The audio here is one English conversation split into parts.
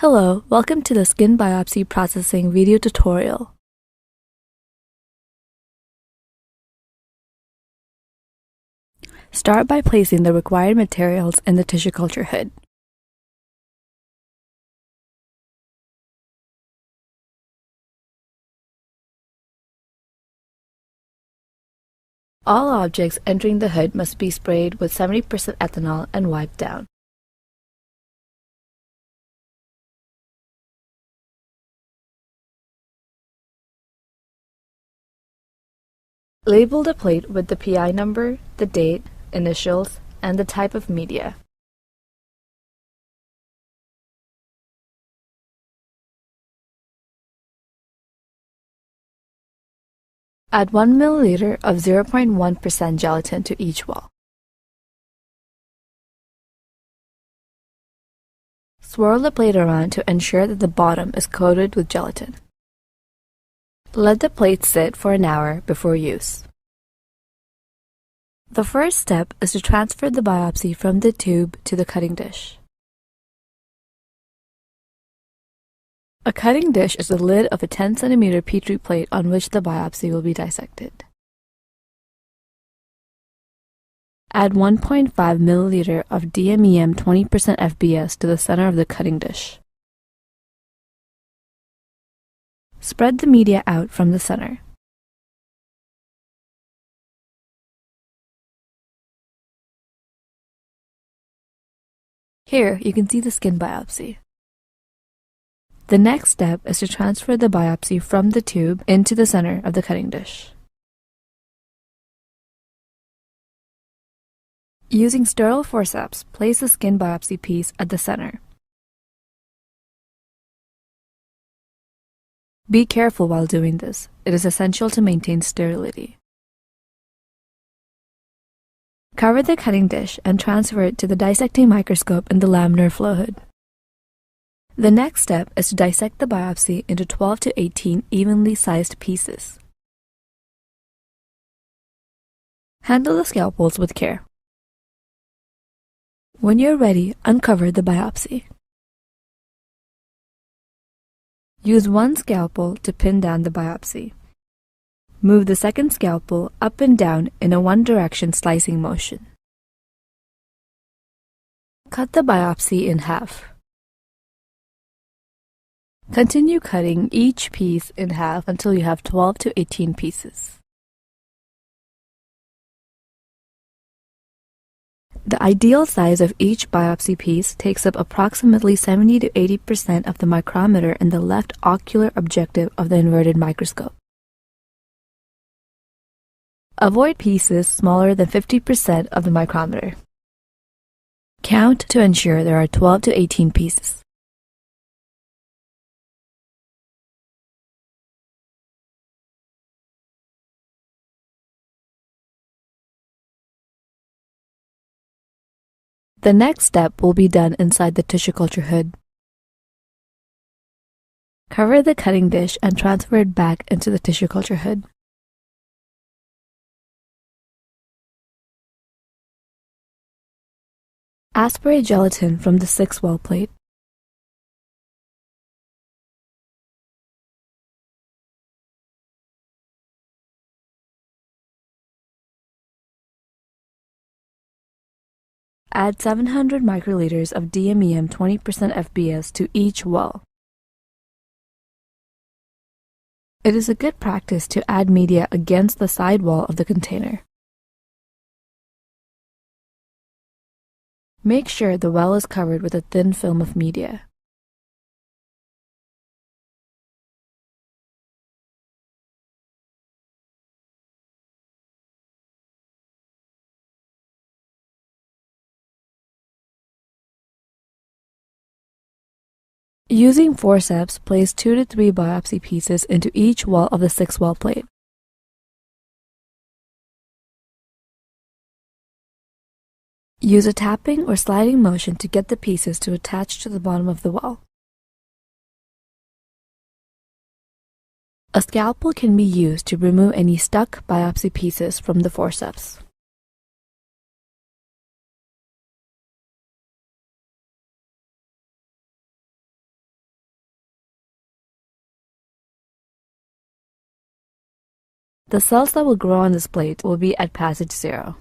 Hello, welcome to the skin biopsy processing video tutorial. Start by placing the required materials in the tissue culture hood. All objects entering the hood must be sprayed with 70% ethanol and wiped down. Label the plate with the PI number, the date, initials, and the type of media. Add 1 milliliter of 0.1% gelatin to each wall. Swirl the plate around to ensure that the bottom is coated with gelatin. Let the plate sit for an hour before use. The first step is to transfer the biopsy from the tube to the cutting dish. A cutting dish is the lid of a 10 cm Petri plate on which the biopsy will be dissected. Add 1.5 milliliter of DMEM 20% FBS to the center of the cutting dish. Spread the media out from the center. Here, you can see the skin biopsy. The next step is to transfer the biopsy from the tube into the center of the cutting dish. Using sterile forceps, place the skin biopsy piece at the center. Be careful while doing this. It is essential to maintain sterility. Cover the cutting dish and transfer it to the dissecting microscope in the laminar flow hood. The next step is to dissect the biopsy into 12 to 18 evenly sized pieces. Handle the scalpels with care. When you're ready, uncover the biopsy. Use one scalpel to pin down the biopsy. Move the second scalpel up and down in a one-direction slicing motion. Cut the biopsy in half. Continue cutting each piece in half until you have 12 to 18 pieces. The ideal size of each biopsy piece takes up approximately 70 to 80% of the micrometer in the left ocular objective of the inverted microscope. Avoid pieces smaller than 50% of the micrometer. Count to ensure there are 12 to 18 pieces. The next step will be done inside the tissue culture hood. Cover the cutting dish and transfer it back into the tissue culture hood. Aspirate gelatin from the 6-well plate. Add 700 microliters of DMEM 20% FBS to each well. It is a good practice to add media against the side wall of the container. Make sure the well is covered with a thin film of media. Using forceps, place 2 to 3 biopsy pieces into each wall of the 6-well plate. Use a tapping or sliding motion to get the pieces to attach to the bottom of the well. A scalpel can be used to remove any stuck biopsy pieces from the forceps. The cells that will grow on this plate will be at passage 0.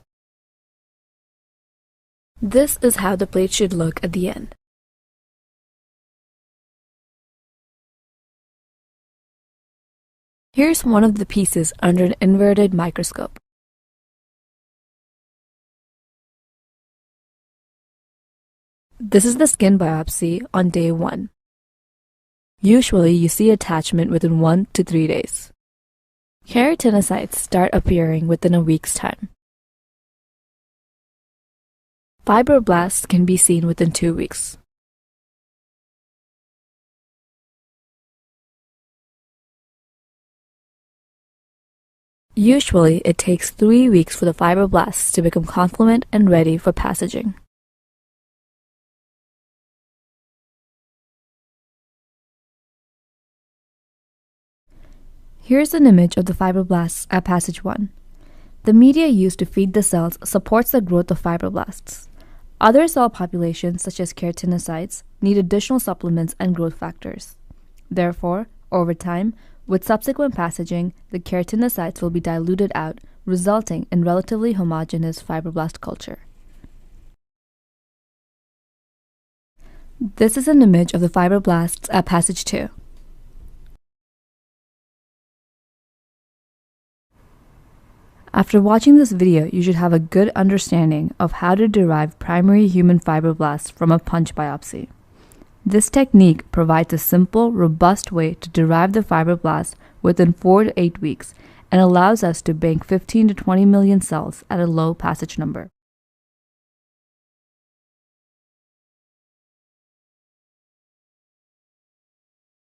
This is how the plate should look at the end. Here's one of the pieces under an inverted microscope. This is the skin biopsy on day 1. Usually, you see attachment within 1 to 3 days. Keratinocytes start appearing within a week's time. Fibroblasts can be seen within 2 weeks. Usually, it takes 3 weeks for the fibroblasts to become confluent and ready for passaging. Here's an image of the fibroblasts at passage 1. The media used to feed the cells supports the growth of fibroblasts. Other cell populations, such as keratinocytes, need additional supplements and growth factors. Therefore, over time, with subsequent passaging, the keratinocytes will be diluted out, resulting in relatively homogeneous fibroblast culture. This is an image of the fibroblasts at passage 2. After watching this video, you should have a good understanding of how to derive primary human fibroblasts from a punch biopsy. This technique provides a simple, robust way to derive the fibroblasts within 4 to 8 weeks and allows us to bank 15 to 20 million cells at a low passage number.